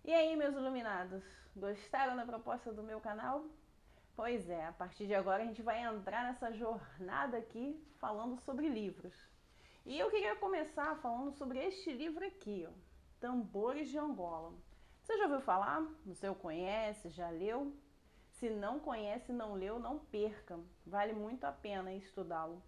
E aí, meus iluminados, gostaram da proposta do meu canal? Pois é, a partir de agora a gente vai entrar nessa jornada aqui falando sobre livros. E eu queria começar falando sobre este livro aqui, ó, Tambores de Angola. Você já ouviu falar? Você o conhece? Já leu? Se não conhece, não leu, não perca. Vale muito a pena estudá-lo.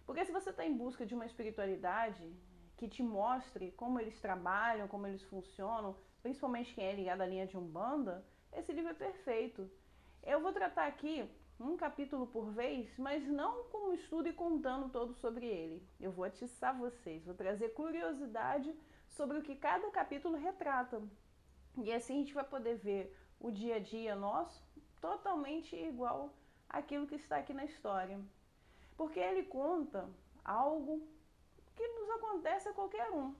Porque se você está em busca de uma espiritualidade que te mostre como eles trabalham, como eles funcionam, principalmente quem é ligado à linha de Umbanda, esse livro é perfeito. Eu vou tratar aqui um capítulo por vez, mas não como estudo e contando todo sobre ele. Eu vou atiçar vocês, vou trazer curiosidade sobre o que cada capítulo retrata. E assim a gente vai poder ver o dia a dia nosso totalmente igual àquilo que está aqui na história. Porque ele conta algo que nos acontece a qualquer um.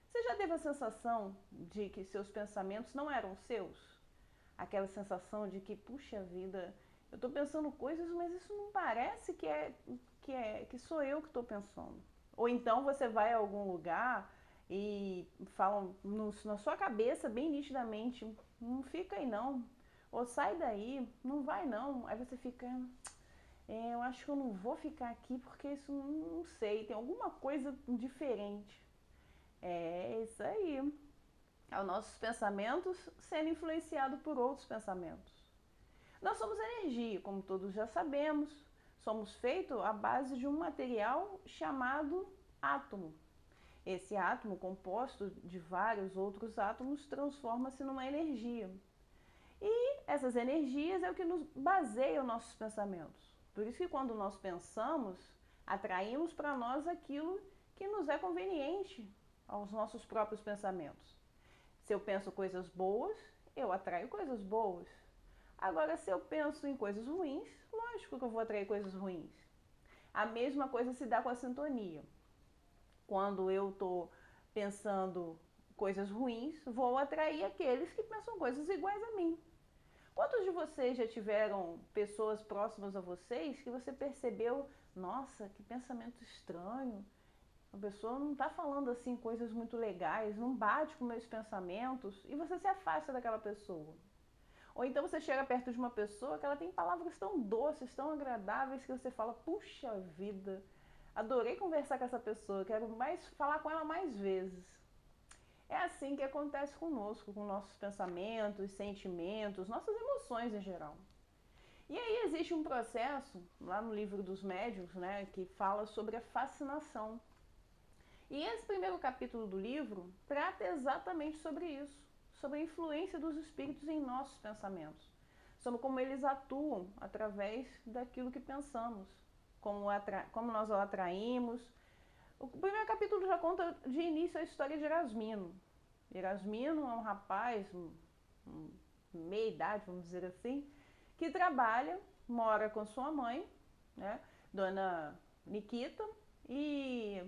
Você já teve a sensação de que seus pensamentos não eram seus? Aquela sensação de que, puxa vida, eu estou pensando coisas, mas isso não parece que sou eu que estou pensando. Ou então você vai a algum lugar e falam na sua cabeça bem nitidamente, não fica aí não, ou sai daí, não vai não. Aí você fica, eu acho que eu não vou ficar aqui porque isso não sei, tem alguma coisa diferente. É isso aí. É os nossos pensamentos sendo influenciados por outros pensamentos. Nós somos energia, como todos já sabemos. Somos feitos à base de um material chamado átomo. Esse átomo, composto de vários outros átomos, transforma-se numa energia. E essas energias é o que nos baseia os nossos pensamentos. Por isso que quando nós pensamos, atraímos para nós aquilo que nos é conveniente aos nossos próprios pensamentos. Se eu penso coisas boas, eu atraio coisas boas. Agora, se eu penso em coisas ruins, lógico que eu vou atrair coisas ruins. A mesma coisa se dá com a sintonia. Quando eu estou pensando coisas ruins, vou atrair aqueles que pensam coisas iguais a mim. Quantos de vocês já tiveram pessoas próximas a vocês que você percebeu, nossa, que pensamento estranho, a pessoa não está falando assim coisas muito legais, não bate com meus pensamentos, e você se afasta daquela pessoa. Ou então você chega perto de uma pessoa que ela tem palavras tão doces, tão agradáveis, que você fala, puxa vida, adorei conversar com essa pessoa, quero mais falar com ela mais vezes. É assim que acontece conosco, com nossos pensamentos, sentimentos, nossas emoções em geral. E aí existe um processo, lá no livro dos médiuns, né, que fala sobre a fascinação. E esse primeiro capítulo do livro trata exatamente sobre isso, sobre a influência dos espíritos em nossos pensamentos, sobre como eles atuam através daquilo que pensamos, como nós o atraímos. O primeiro capítulo já conta de início a história de Erasmino. Erasmino é um rapaz, meia idade, vamos dizer assim, que trabalha, mora com sua mãe, né, Dona Nikita, e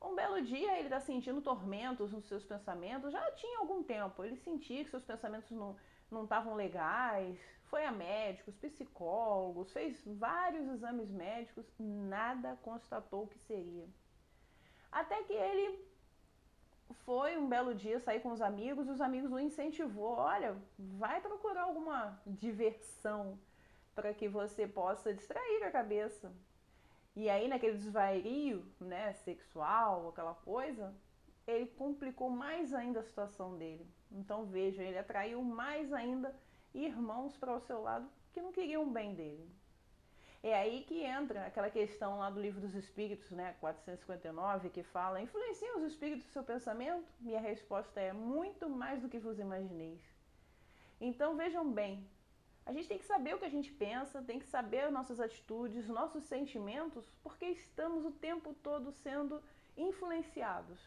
um belo dia ele está sentindo tormentos nos seus pensamentos, já tinha algum tempo, ele sentia que seus pensamentos não estavam legais, foi a médicos, psicólogos, fez vários exames médicos, nada constatou o que seria. Até que ele foi um belo dia sair com os amigos e os amigos o incentivou, olha, vai procurar alguma diversão para que você possa distrair a cabeça. E aí naquele desvario, né, sexual, aquela coisa, ele complicou mais ainda a situação dele. Então veja, ele atraiu mais ainda irmãos para o seu lado que não queriam o bem dele. É aí que entra aquela questão lá do Livro dos Espíritos, né, 459, que fala: influenciam os espíritos o seu pensamento? E a resposta é: muito mais do que vos imagineis. Então vejam bem, a gente tem que saber o que a gente pensa, tem que saber nossas atitudes, nossos sentimentos, porque estamos o tempo todo sendo influenciados.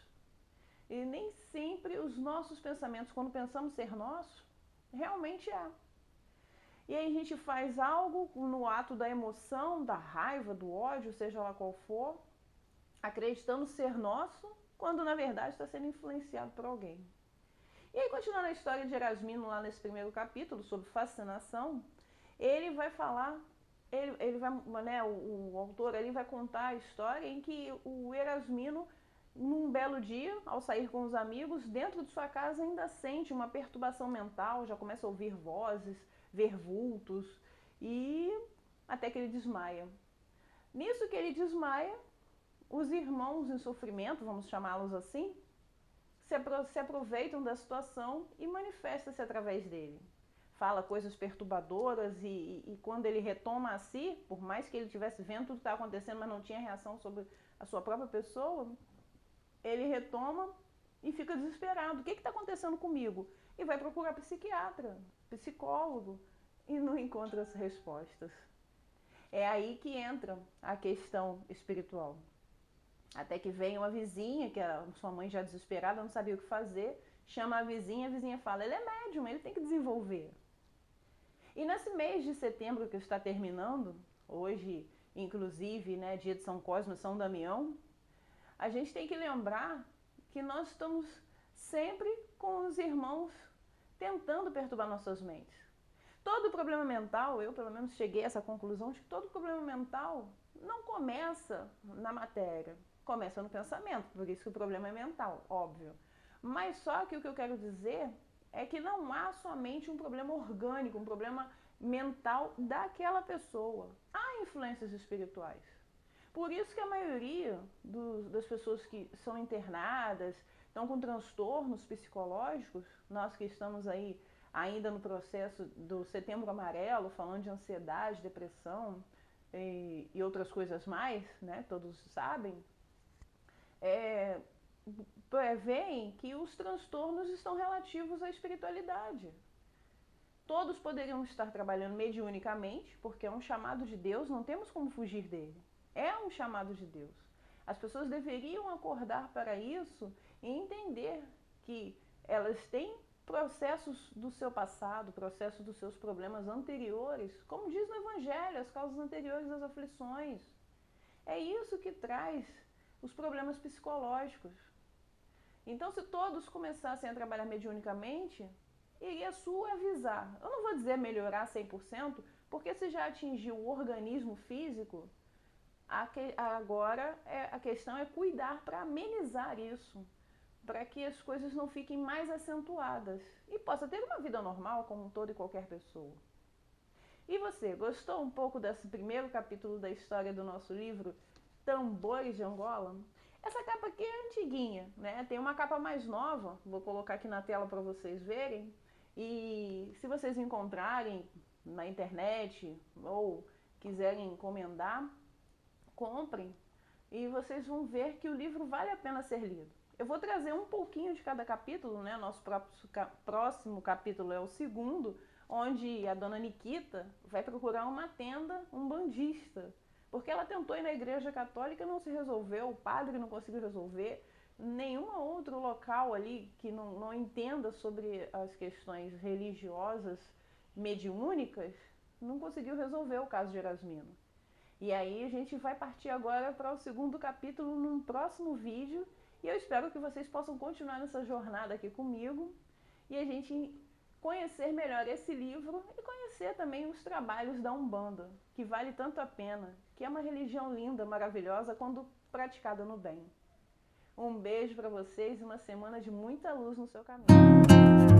E nem sempre os nossos pensamentos, quando pensamos ser nossos, realmente é. E aí a gente faz algo no ato da emoção, da raiva, do ódio, seja lá qual for, acreditando ser nosso, quando na verdade está sendo influenciado por alguém. E aí, continuando a história de Erasmino lá nesse primeiro capítulo, sobre fascinação, ele vai falar, ele vai, né, o autor ali vai contar a história em que o Erasmino num belo dia, ao sair com os amigos, dentro de sua casa ainda sente uma perturbação mental, já começa a ouvir vozes, ver vultos e até que ele desmaia. Nisso que ele desmaia, os irmãos em sofrimento, vamos chamá-los assim, se aproveitam da situação e manifestam-se através dele. Fala coisas perturbadoras e quando ele retoma a si, por mais que ele estivesse vendo tudo que estava acontecendo, mas não tinha reação sobre a sua própria pessoa, ele retoma e fica desesperado. O que está acontecendo comigo? E vai procurar psiquiatra, psicólogo, e não encontra as respostas. É aí que entra a questão espiritual. Até que vem uma vizinha, que a sua mãe já desesperada, não sabia o que fazer, chama a vizinha fala, ele é médium, ele tem que desenvolver. E nesse mês de setembro que está terminando, hoje, inclusive, né, dia de São Cosme e São Damião, a gente tem que lembrar que nós estamos sempre com os irmãos tentando perturbar nossas mentes. Todo problema mental, eu pelo menos cheguei a essa conclusão de que todo problema mental não começa na matéria, começa no pensamento, por isso que o problema é mental, óbvio. Mas só que o que eu quero dizer é que não há somente um problema orgânico, um problema mental daquela pessoa. Há influências espirituais. Por isso que a maioria das pessoas que são internadas, estão com transtornos psicológicos, nós que estamos aí ainda no processo do Setembro Amarelo, falando de ansiedade, depressão e outras coisas mais, né, todos sabem, veem que os transtornos estão relativos à espiritualidade. Todos poderiam estar trabalhando mediunicamente, porque é um chamado de Deus, não temos como fugir dele. É um chamado de Deus. As pessoas deveriam acordar para isso e entender que elas têm processos do seu passado, processos dos seus problemas anteriores, como diz no Evangelho, as causas anteriores das aflições. É isso que traz os problemas psicológicos. Então, se todos começassem a trabalhar mediunicamente, iria suavizar. Eu não vou dizer melhorar 100%, porque se já atingiu o organismo físico, agora a questão é cuidar para amenizar isso, para que as coisas não fiquem mais acentuadas e possa ter uma vida normal como toda e qualquer pessoa. E você, gostou um pouco desse primeiro capítulo da história do nosso livro Tambores de Angola? Essa capa aqui é antiguinha, né? Tem uma capa mais nova, vou colocar aqui na tela para vocês verem. E se vocês encontrarem na internet ou quiserem encomendar, comprem e vocês vão ver que o livro vale a pena ser lido. Eu vou trazer um pouquinho de cada capítulo, né? Nosso próximo capítulo é o segundo, onde a dona Nikita vai procurar uma tenda umbandista, porque ela tentou ir na igreja católica e não se resolveu, o padre não conseguiu resolver, nenhum outro local ali que não entenda sobre as questões religiosas mediúnicas não conseguiu resolver o caso de Erasmino. E aí a gente vai partir agora para o segundo capítulo num próximo vídeo e eu espero que vocês possam continuar nessa jornada aqui comigo e a gente conhecer melhor esse livro e conhecer também os trabalhos da Umbanda, que vale tanto a pena, que é uma religião linda, maravilhosa, quando praticada no bem. Um beijo para vocês e uma semana de muita luz no seu caminho.